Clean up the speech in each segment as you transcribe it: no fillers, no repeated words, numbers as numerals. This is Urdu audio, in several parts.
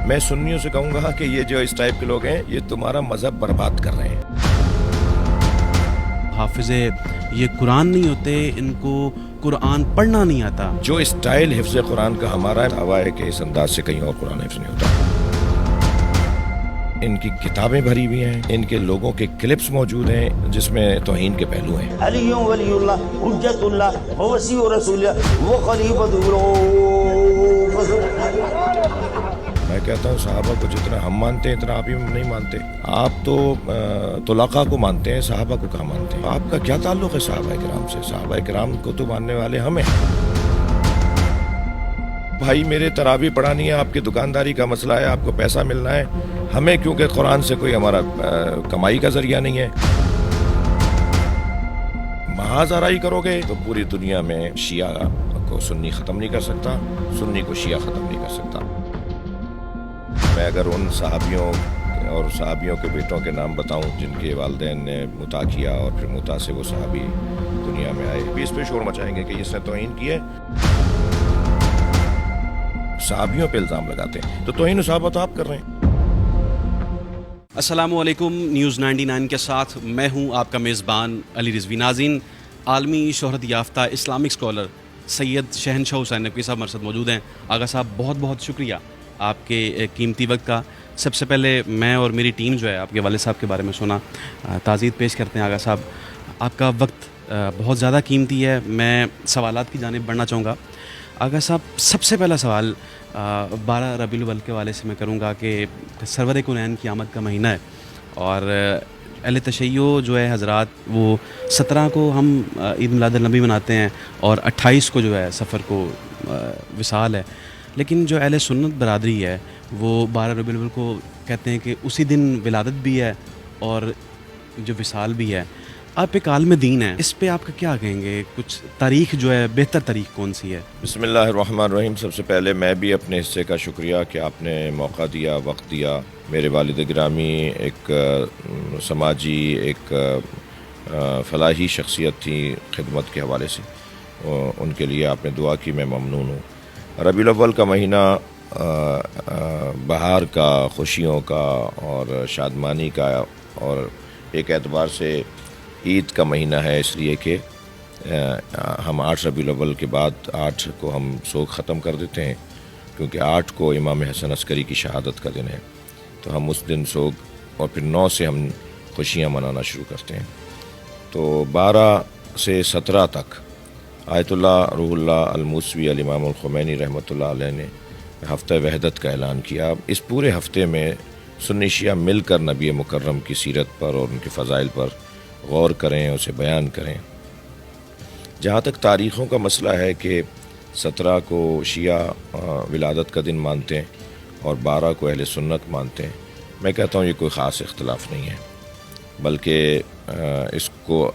میں سنیوں سے کہوں گا کہ یہ جو اس ٹائپ کے لوگ ہیں یہ تمہارا مذہب برباد کر رہے ہیں. حافظ یہ قرآن نہیں ہوتے، ان کو قرآن پڑھنا نہیں آتا. جو اسٹائل حفظ قرآن کا ہمارا دعویٰ ہے کہ اس انداز سے کہیں اور قرآن حفظ نہیں ہوتا. ان کی کتابیں بھری ہوئی ہیں، ان کے لوگوں کے کلپس موجود ہیں جس میں توہین کے پہلو ہیں. علی ولی اللہ حجت اللہ وسیع رسول وہ خلیفۃ. میں کہتا ہوں صحابہ کو جتنا ہم مانتے ہیں اتنا آپ ہی نہیں مانتے. آپ تو طلقاء کو مانتے ہیں، صحابہ کو کہاں مانتے ہیں؟ آپ کا کیا تعلق ہے صحابہ کرام سے؟ صحابہ کرام کو تو ماننے والے ہم ہیں. بھائی میرے تراویح پڑھانی ہے، آپ کی دکانداری کا مسئلہ ہے، آپ کو پیسہ ملنا ہے. ہمیں کیونکہ قرآن سے کوئی ہمارا کمائی کا ذریعہ نہیں ہے. محاذ آرائی کرو گے تو پوری دنیا میں شیعہ کو سنی ختم نہیں کر سکتا، سنی کو شیعہ ختم نہیں کر سکتا. میں اگر ان صحابیوں اور صحابیوں کے بیٹوں کے نام بتاؤں جن کے والدین نے مطاع کیا اور پھر مطاع سے وہ صحابی دنیا میں آئے، بھی اس پہ شور مچائیں گے کہ اس نے توہین کی ہے. صحابیوں پہ الزام لگاتے ہیں تو توہین صحابہ تو آپ کر رہے ہیں. السلام علیکم. نیوز 99 کے ساتھ میں ہوں آپ کا میزبان علی رضوی. ناظرین، عالمی شہرت یافتہ اسلامک اسکالر سید شہنشاہ حسین نقوی صاحب ہمارے ساتھ موجود ہیں. آغا صاحب بہت بہت شکریہ آپ کے قیمتی وقت کا. سب سے پہلے میں اور میری ٹیم جو ہے آپ کے والد صاحب کے بارے میں سنا تعزیت پیش کرتے ہیں. آغا صاحب آپ کا وقت بہت زیادہ قیمتی ہے. میں سوالات کی جانب بڑھنا چاہوں گا. آغا صاحب سب سے پہلا سوال 12 ربیع الاول کے حوالے سے میں کروں گا کہ سرور کونین کی آمد کا مہینہ ہے اور اہل تشیع جو ہے حضرات وہ 17 کو ہم عید میلاد النبی مناتے ہیں اور 28 کو جو ہے سفر کو وصال ہے. لیکن جو اہل سنت برادری ہے وہ 12 ربیع الاول کو کہتے ہیں کہ اسی دن ولادت بھی ہے اور جو وصال بھی ہے. آپ ایک عالم دین ہیں، اس پہ آپ کا کیا کہیں گے؟ کچھ تاریخ جو ہے بہتر تاریخ کون سی ہے؟ بسم اللہ الرحمن الرحیم. سب سے پہلے میں بھی اپنے حصے کا شکریہ کہ آپ نے موقع دیا، وقت دیا. میرے والد گرامی ایک سماجی ایک فلاحی شخصیت تھی خدمت کے حوالے سے، ان کے لیے آپ نے دعا کی، میں ممنون ہوں. ربیع الاول کا مہینہ بہار کا، خوشیوں کا اور شادمانی کا اور ایک اعتبار سے عید کا مہینہ ہے، اس لیے کہ ہم 8 ربیع الاول کے بعد 8 کو ہم سوگ ختم کر دیتے ہیں کیونکہ 8 کو امام حسن عسکری کی شہادت کا دن ہے. تو ہم اس دن سوگ اور پھر 9 سے ہم خوشیاں منانا شروع کرتے ہیں. تو 12 سے 17 تک آیت اللہ روح اللہ الموسوی الامام الخمینی رحمۃ اللہ علیہ نے ہفتہ وحدت کا اعلان کیا. اس پورے ہفتے میں سنی شیعہ مل کر نبی مکرم کی سیرت پر اور ان کے فضائل پر غور کریں، اسے بیان کریں. جہاں تک تاریخوں کا مسئلہ ہے کہ 17 کو شیعہ ولادت کا دن مانتے ہیں اور 12 کو اہل سنت مانتے ہیں، میں کہتا ہوں یہ کوئی خاص اختلاف نہیں ہے، بلکہ اس کو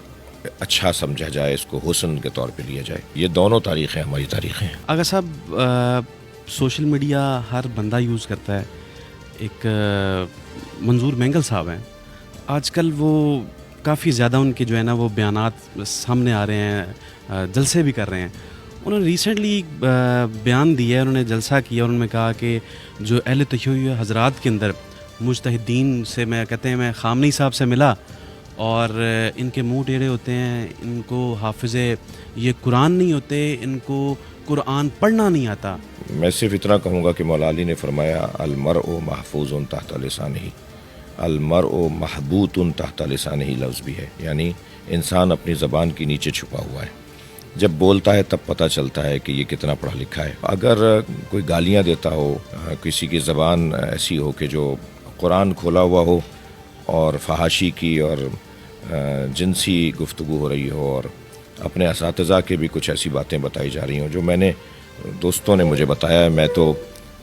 اچھا سمجھا جائے، اس کو حسن کے طور پہ لیا جائے. یہ دونوں تاریخیں ہماری تاریخیں ہیں. آغا صاحب سوشل میڈیا ہر بندہ یوز کرتا ہے. ایک منظور مینگل صاحب ہیں، آج کل وہ کافی زیادہ ان کے جو ہے نا وہ بیانات سامنے آ رہے ہیں، جلسے بھی کر رہے ہیں. انہوں نے ریسنٹلی بیان دیا ہے، انہوں نے جلسہ کیا اور انہوں نے کہا کہ جو اہل تشیع حضرات کے اندر مجتہدین سے میں کہتے ہیں میں خامنئی صاحب سے ملا اور ان کے منہ ٹیڑھے ہوتے ہیں، ان کو حافظ یہ قرآن نہیں ہوتے، ان کو قرآن پڑھنا نہیں آتا. میں صرف اتنا کہوں گا کہ مولا علی نے فرمایا المرء محفوظ تحت لسانہ، المرء محبوط تحت لسانہ لفظ بھی ہے، یعنی انسان اپنی زبان کے نیچے چھپا ہوا ہے. جب بولتا ہے تب پتہ چلتا ہے کہ یہ کتنا پڑھا لکھا ہے. اگر کوئی گالیاں دیتا ہو، کسی کی زبان ایسی ہو کہ جو قرآن کھولا ہوا ہو اور فحاشی کی اور جنسی گفتگو ہو رہی ہو اور اپنے اساتذہ کے بھی کچھ ایسی باتیں بتائی جا رہی ہوں جو میں نے دوستوں نے مجھے بتایا ہے، میں تو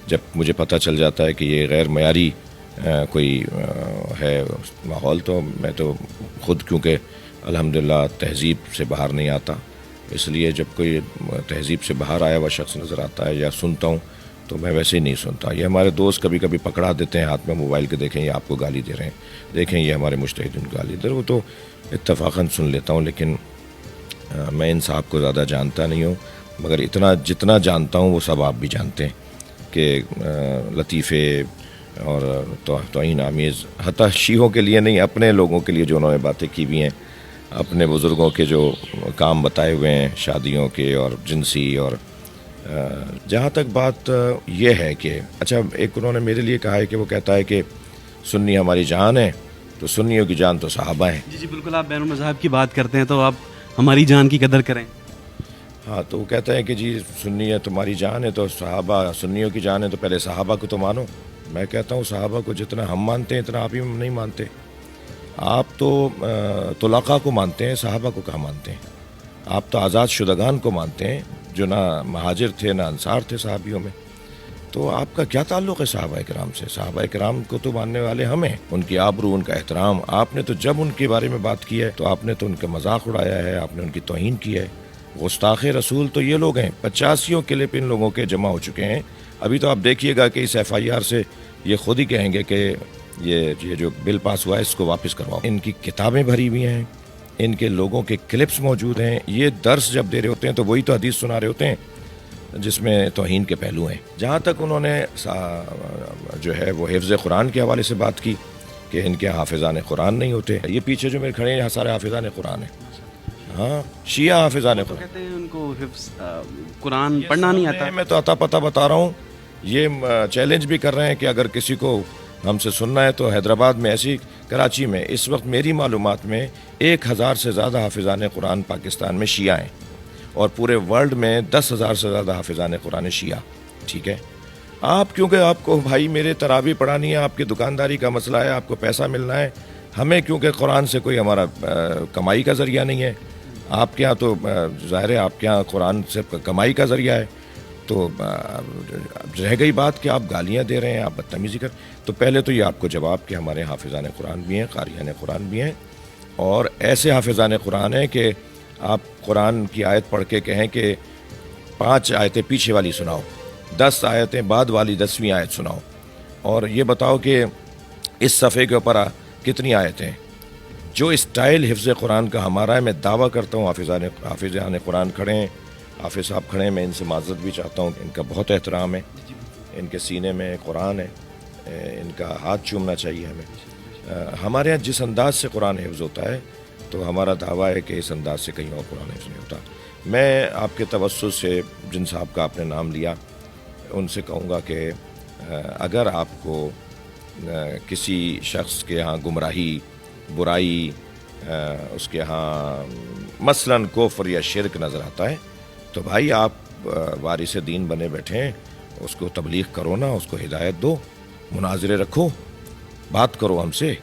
جب مجھے پتہ چل جاتا ہے کہ یہ غیر معیاری کوئی ہے ماحول، تو میں تو خود کیونکہ الحمدللہ تہذیب سے باہر نہیں آتا، اس لیے جب کوئی تہذیب سے باہر آیا ہوا شخص نظر آتا ہے یا سنتا ہوں تو میں ویسے ہی نہیں سنتا. یہ ہمارے دوست کبھی کبھی پکڑا دیتے ہیں ہاتھ میں موبائل کے، دیکھیں یہ آپ کو گالی دے رہے ہیں، دیکھیں یہ ہمارے مجتہدین کو گالی دے رہے ہیں، وہ تو اتفاقاً سن لیتا ہوں. لیکن میں ان صاحب کو زیادہ جانتا نہیں ہوں، مگر جتنا جانتا ہوں وہ سب آپ بھی جانتے ہیں کہ لطیفے اور توہین آمیز، حتیٰ شیعوں کے لیے نہیں، اپنے لوگوں کے لیے جو انہوں نے باتیں کی ہوئی ہیں، اپنے بزرگوں کے جو کام بتائے ہوئے ہیں شادیوں کے اور جنسی، اور جہاں تک بات یہ ہے کہ اچھا، ایک انہوں نے میرے لیے کہا ہے کہ وہ کہتا ہے کہ سنی ہماری جان ہے، تو سنیوں کی جان تو صحابہ ہیں۔ جی بالکل، آپ بین المذاہب کی بات کرتے ہیں تو آپ ہماری جان کی قدر کریں۔ ہاں، تو وہ کہتا ہے کہ جی سنی ہے تمہاری جان ہے تو صحابہ، سنیوں کی جان ہے تو پہلے صحابہ کو تو مانو۔ میں کہتا ہوں صحابہ کو جتنا ہم مانتے ہیں اتنا آپ ہی نہیں مانتے۔ آپ تو طلقاء کو مانتے ہیں، صحابہ کو کہاں مانتے ہیں؟ آپ تو آزاد شدگان کو مانتے ہیں جو نہ مہاجر تھے نہ انصار تھے صحابیوں میں۔ تو آپ کا کیا تعلق ہے صحابہ کرام سے؟ صحابہ کرام کو تو ماننے والے ہم ہیں، ان کی آبرو، ان کا احترام۔ آپ نے تو جب ان کے بارے میں بات کی ہے تو آپ نے تو ان کا مذاق اڑایا ہے، آپ نے ان کی توہین کی ہے۔ گستاخ رسول تو یہ لوگ ہیں، 85 کلپ ان لوگوں کے جمع ہو چکے ہیں۔ ابھی تو آپ دیکھیے گا کہ اس FIR سے یہ خود ہی کہیں گے کہ یہ جو بل پاس ہوا ہے اس کو واپس کرواؤ۔ ان کی کتابیں بھری ہوئی ہیں، ان کے لوگوں کے کلپس موجود ہیں۔ یہ درس جب دے رہے ہوتے ہیں تو وہی تو حدیث سنا رہے ہوتے ہیں جس میں توہین کے پہلو ہیں۔ جہاں تک انہوں نے جو ہے وہ حفظ قرآن کے حوالے سے بات کی کہ ان کے حافظان قرآن نہیں ہوتے، یہ پیچھے جو میرے کھڑے ہیں یہاں سارے حافظان قرآن ہیں۔ ہاں، شیعہ حافظان قرآن کہتے ہیں ان کو حفظ قرآن پڑھنا نہیں آتا۔ میں تو عطا پتہ بتا رہا ہوں، یہ چیلنج بھی کر رہے ہیں کہ اگر کسی کو ہم سے سننا ہے تو حیدرآباد میں، ایسی کراچی میں اس وقت میری معلومات میں 1000 سے زیادہ حافظان قرآن پاکستان میں شیعہ ہیں، اور پورے ورلڈ میں 10,000 سے زیادہ حافظان قرآن شیعہ۔ ٹھیک ہے، آپ کیونکہ آپ کو بھائی میرے تراویح پڑھانی ہے، آپ کی دکانداری کا مسئلہ ہے، آپ کو پیسہ ملنا ہے، ہمیں کیونکہ قرآن سے کوئی ہمارا کمائی کا ذریعہ نہیں ہے۔ آپ کے ہاں تو ظاہر ہے آپ کے ہاں قرآن سے کمائی کا ذریعہ ہے، تو رہ گئی بات کہ آپ گالیاں دے رہے ہیں، آپ بدتمیزی کر، تو پہلے تو یہ آپ کو جواب کہ ہمارے حافظان قرآن بھی ہیں، قاریان قرآن بھی ہیں، اور ایسے حافظان قرآن ہیں کہ آپ قرآن کی آیت پڑھ کے کہیں کہ 5 آیتیں پیچھے والی سناؤ، 10 آیتیں بعد والی 10ویں آیت سناؤ، اور یہ بتاؤ کہ اس صفحے کے اوپر کتنی آیتیں۔ جو اسٹائل حفظ قرآن کا ہمارا ہے، میں دعویٰ کرتا ہوں حافظان قرآن کھڑے ہیں، حافظ صاحب کھڑے ہیں، میں ان سے معذرت بھی چاہتا ہوں، ان کا بہت احترام ہے، ان کے سینے میں قرآن ہے، ان کا ہاتھ چومنا چاہیے ہمیں۔ ہمارے یہاں جس انداز سے قرآن حفظ ہوتا ہے تو ہمارا دعویٰ ہے کہ اس انداز سے کہیں اور قرآن حفظ نہیں ہوتا۔ میں آپ کے توسط سے جن صاحب کا آپ نے نام لیا ان سے کہوں گا کہ اگر آپ کو کسی شخص کے ہاں گمراہی، برائی، اس کے ہاں مثلاً کفر یا شرک نظر آتا ہے تو بھائی آپ وارث دین بنے بیٹھے ہیں، اس کو تبلیغ کرو نا، اس کو ہدایت دو، مناظرے رکھو، بات کرو ہم سے،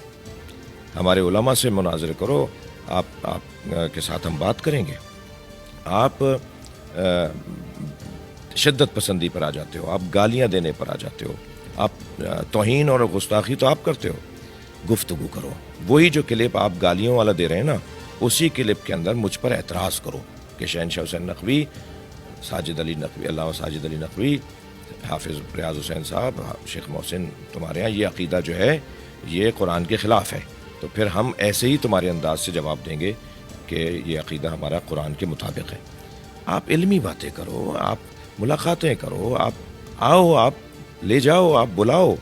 ہمارے علماء سے مناظرے کرو، آپ کے ساتھ ہم بات کریں گے۔ آپ شدت پسندی پر آ جاتے ہو، آپ گالیاں دینے پر آ جاتے ہو، آپ توہین اور گستاخی تو آپ کرتے ہو، گفتگو کرو۔ وہی جو کلپ آپ گالیوں والا دے رہے ہیں نا، اسی کلپ کے اندر مجھ پر اعتراض کرو کہ شہنشاہ حسین نقوی، ساجد علی نقوی، علامہ ساجد علی نقوی، حافظ ریاض حسین صاحب، شیخ محسن، تمہارے ہاں یہ عقیدہ جو ہے یہ قرآن کے خلاف ہے، تو پھر ہم ایسے ہی تمہارے انداز سے جواب دیں گے کہ یہ عقیدہ ہمارا قرآن کے مطابق ہے۔ آپ علمی باتیں کرو، آپ ملاقاتیں کرو، آپ آؤ، آپ لے جاؤ، آپ بلاؤ،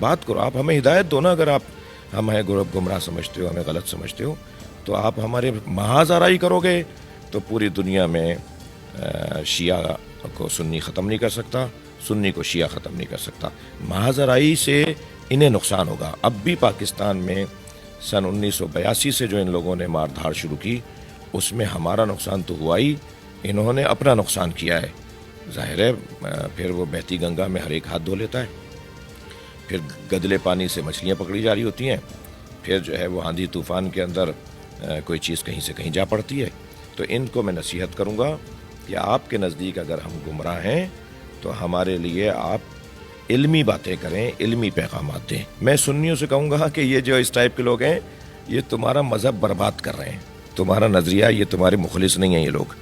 بات کرو، آپ ہمیں ہدایت دو نا۔ اگر آپ ہمیں گمراہ سمجھتے ہو، ہمیں غلط سمجھتے ہو، تو آپ ہمارے محاذ آرائی کرو گے تو پوری دنیا میں شیعہ کو سنی ختم نہیں کر سکتا، سنی کو شیعہ ختم نہیں کر سکتا۔ محاذ آرائی سے انہیں نقصان ہوگا۔ اب بھی پاکستان میں سن 1982 سے جو ان لوگوں نے مار دھاڑ شروع کی، اس میں ہمارا نقصان تو ہوا ہی، انہوں نے اپنا نقصان کیا ہے۔ ظاہر ہے پھر وہ بہتی گنگا میں ہر ایک ہاتھ دھو لیتا ہے، پھر گدلے پانی سے مچھلیاں پکڑی جا رہی ہوتی ہیں، پھر جو ہے وہ آندھی طوفان کے اندر کوئی چیز کہیں سے کہیں جا پڑتی ہے۔ تو ان کو میں نصیحت کروں گا کہ آپ کے نزدیک اگر ہم گمراہ ہیں تو ہمارے لیے آپ علمی باتیں کریں، علمی پیغامات دیں۔ میں سنیوں سے کہوں گا کہ یہ جو اس ٹائپ کے لوگ ہیں یہ تمہارا مذہب برباد کر رہے ہیں، تمہارا نظریہ، یہ تمہارے مخلص نہیں ہیں یہ لوگ۔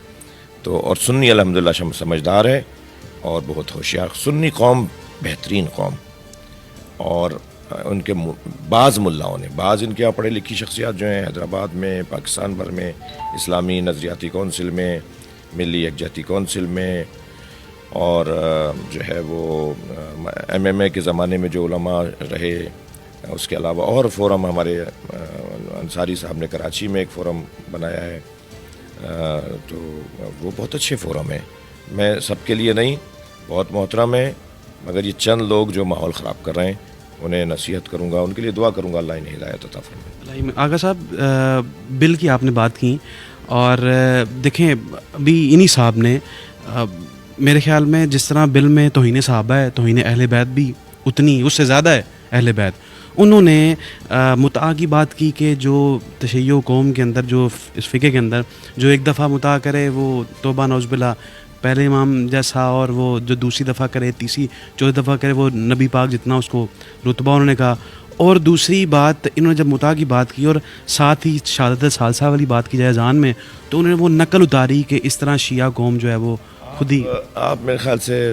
تو اور سنی الحمدللہ سمجھدار ہے اور بہت ہوشیار، سنی قوم بہترین قوم، اور ان کے بعض ملاؤں نے، بعض ان کے یہاں پڑھی لکھی شخصیات جو ہیں حیدرآباد میں، پاکستان بھر میں، اسلامی نظریاتی کونسل میں، ملی یکجہتی کونسل میں، اور جو ہے وہ MMA کے زمانے میں جو علماء رہے، اس کے علاوہ اور فورم ہمارے انصاری صاحب نے کراچی میں ایک فورم بنایا ہے، تو وہ بہت اچھے فورم ہیں. میں سب کے لیے نہیں، بہت محترم ہے، مگر یہ چند لوگ جو ماحول خراب کر رہے ہیں انہیں نصیحت کروں گا، ان کے لیے دعا کروں گا اللہ انہیں ہدایت عطا فرمائے. آغا صاحب، بل کی آپ نے بات کی، اور دیکھیں ابھی انہی صاحب نے میرے خیال میں جس طرح بل میں توہین صحابہ ہے، توہین اہل بیت بھی اتنی اس سے زیادہ ہے اہل بیت. انہوں نے متعا کی بات کی کہ جو تشیع قوم کے اندر، جو اس فقہ کے اندر جو ایک دفعہ متعا کرے وہ توبہ نعوذ باللہ پہلے امام جیسا، اور وہ جو دوسری دفعہ کرے، تیسری چوتھی دفعہ کرے وہ نبی پاک جتنا اس کو رتبہ انہوں نے کہا. اور دوسری بات انہوں نے جب متعا کی بات کی اور ساتھ ہی شہادت ثالثہ والی بات کی جائے اذان میں، تو انہوں نے وہ نقل اتاری کہ اس طرح شیعہ قوم جو ہے وہ خود ہی. آپ میرے خیال سے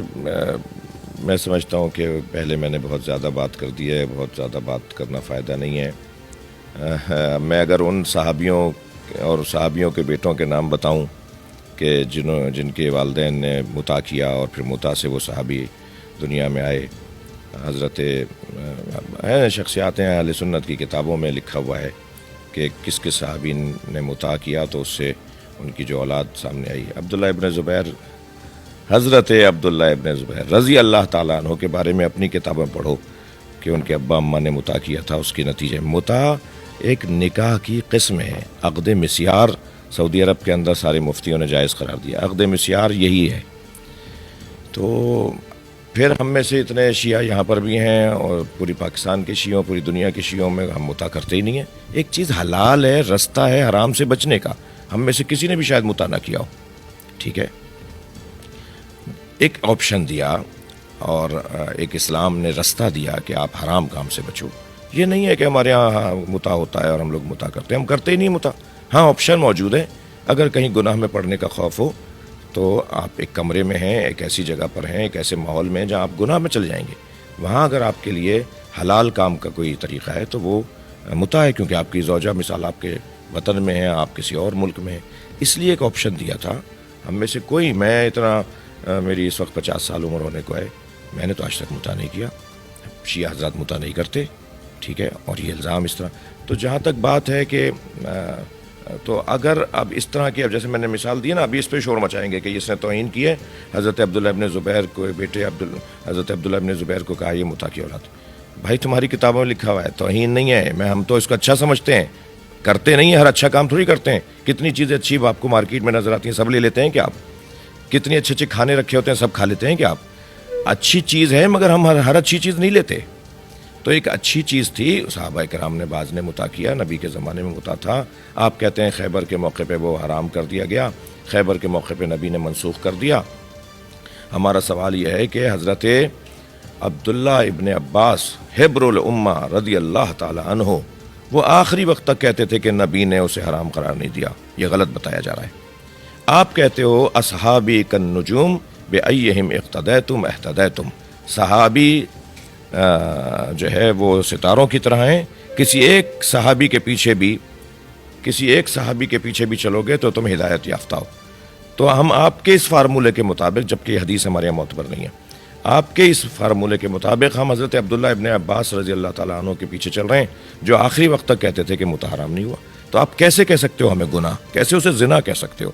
میں سمجھتا ہوں کہ پہلے میں نے بہت زیادہ بات کر دی ہے، بہت زیادہ بات کرنا فائدہ نہیں ہے. میں اگر ان صحابیوں اور صحابیوں کے بیٹوں کے نام بتاؤں کہ جن کے والدین نے متعا کیا اور پھر متعا سے وہ صحابی دنیا میں آئے، حضرت شخصیات ہیں اہل سنت کی کتابوں میں لکھا ہوا ہے کہ کس کس صحابی نے متعا کیا، تو اس سے ان کی جو اولاد سامنے آئی. عبداللہ ابن زبیر، حضرت عبداللہ ابن زبیر رضی اللہ تعالیٰ عنہ کے بارے میں اپنی کتابیں پڑھو کہ ان کے ابا اماں نے متعا کیا تھا. اس کے نتیجے میں متعا ایک نکاح کی قسم ہے. عقد مسیار سعودی عرب کے اندر سارے مفتیوں نے جائز قرار دیا. عقد مسیار یہی ہے. تو پھر ہم میں سے اتنے شیعہ یہاں پر بھی ہیں، اور پوری پاکستان کے شیعوں، پوری دنیا کے شیعوں میں ہم متعا کرتے ہی نہیں ہیں. ایک چیز حلال ہے، رستہ ہے حرام سے بچنے کا. ہم میں سے کسی نے بھی شاید متعا نہ کیا ہو، ٹھیک ہے. ایک آپشن دیا اور ایک اسلام نے رستہ دیا کہ آپ حرام کام سے بچو. یہ نہیں ہے کہ ہمارے یہاں متعا ہوتا ہے اور ہم لوگ متعا کرتے ہیں. ہم کرتے ہی نہیں متعا. ہاں آپشن موجود ہے، اگر کہیں گناہ میں پڑنے کا خوف ہو تو آپ ایک کمرے میں ہیں، ایک ایسی جگہ پر ہیں، ایک ایسے ماحول میں جہاں آپ گناہ میں چل جائیں گے، وہاں اگر آپ کے لیے حلال کام کا کوئی طریقہ ہے تو وہ متعا ہے، کیونکہ آپ کی زوجہ مثال آپ کے وطن میں ہے، آپ کسی اور ملک میں ہیں. اس لیے ایک آپشن دیا تھا. ہم میں سے کوئی، میں اتنا میری اس وقت 50 سال عمر ہونے کو ہے، میں نے تو آج تک متعا نہیں کیا. شیعہ حضرات متعا نہیں کرتے، ٹھیک ہے. اور یہ الزام اس طرح، تو جہاں تک بات ہے کہ تو اگر اب اس طرح کی، اب جیسے میں نے مثال دی نا، ابھی اس پہ شور مچائیں گے کہ اس نے توہین کی ہے. حضرت عبداللہ ابن زبیر کو، بیٹے حضرت عبداللہ ابن زبیر کو کہا یہ متعا کی اولاد. بھائی تمہاری کتابوں میں لکھا ہوا ہے، توہین نہیں ہے. ہم تو اس کو اچھا سمجھتے ہیں، کرتے نہیں ہیں. ہر اچھا کام تھوڑی کرتے ہیں. کتنی چیزیں اچھی آپ کو مارکیٹ میں نظر آتی ہیں، سب لے لیتے ہیں کیا آپ؟ کتنے اچھے اچھے کھانے رکھے ہوتے ہیں، سب کھا لیتے ہیں کیا آپ؟ اچھی چیز ہے، مگر ہم ہر اچھی چیز نہیں لیتے. تو ایک اچھی چیز تھی. صحابہ کرام نے بعض نے متعا کیا، نبی کے زمانے میں متعا تھا. آپ کہتے ہیں خیبر کے موقع پہ وہ حرام کر دیا گیا، خیبر کے موقع پہ نبی نے منسوخ کر دیا. ہمارا سوال یہ ہے کہ حضرت عبداللہ ابن عباس حبر الامہ رضی اللہ تعالی عنہ، وہ آخری وقت تک کہتے تھے کہ نبی نے اسے حرام قرار نہیں دیا. یہ غلط بتایا جا رہا ہے. آپ کہتے ہو اصحابی کالنجوم بأیہم اقتدیتم اہتدیتم. صحابی جو ہے وہ ستاروں کی طرح ہیں. کسی ایک صحابی کے پیچھے بھی چلو گے تو تم ہدایت یافتہ ہو. تو ہم آپ کے اس فارمولے کے مطابق، جبکہ یہ حدیث ہمارے یہاں معتبر نہیں ہے، آپ کے اس فارمولے کے مطابق ہم حضرت عبداللہ ابن عباس رضی اللہ تعالیٰ عنہ کے پیچھے چل رہے ہیں، جو آخری وقت تک کہتے تھے کہ متعا حرام نہیں ہوا. تو آپ کیسے کہہ سکتے ہو ہمیں گناہ؟ کیسے اسے زنا کہہ سکتے ہو؟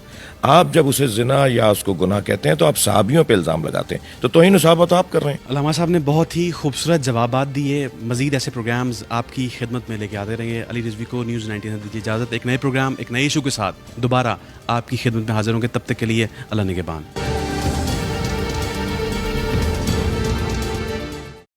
آپ جب اسے زنا یا اس کو گناہ کہتے ہیں تو آپ صحابیوں پہ الزام لگاتے ہیں. تو توہین صحابہ تو آپ کر رہے ہیں. علامہ صاحب نے بہت ہی خوبصورت جوابات دیے. مزید ایسے پروگرامز آپ کی خدمت میں لے کے آتے رہیں گے. علی رضوی کو نیوز 19 سے دیجیے اجازت. ایک نئے پروگرام، ایک نئے ایشو کے ساتھ دوبارہ آپ کی خدمت میں حاضر ہوں گے. تب تک کے لیے اللہ نگہبان.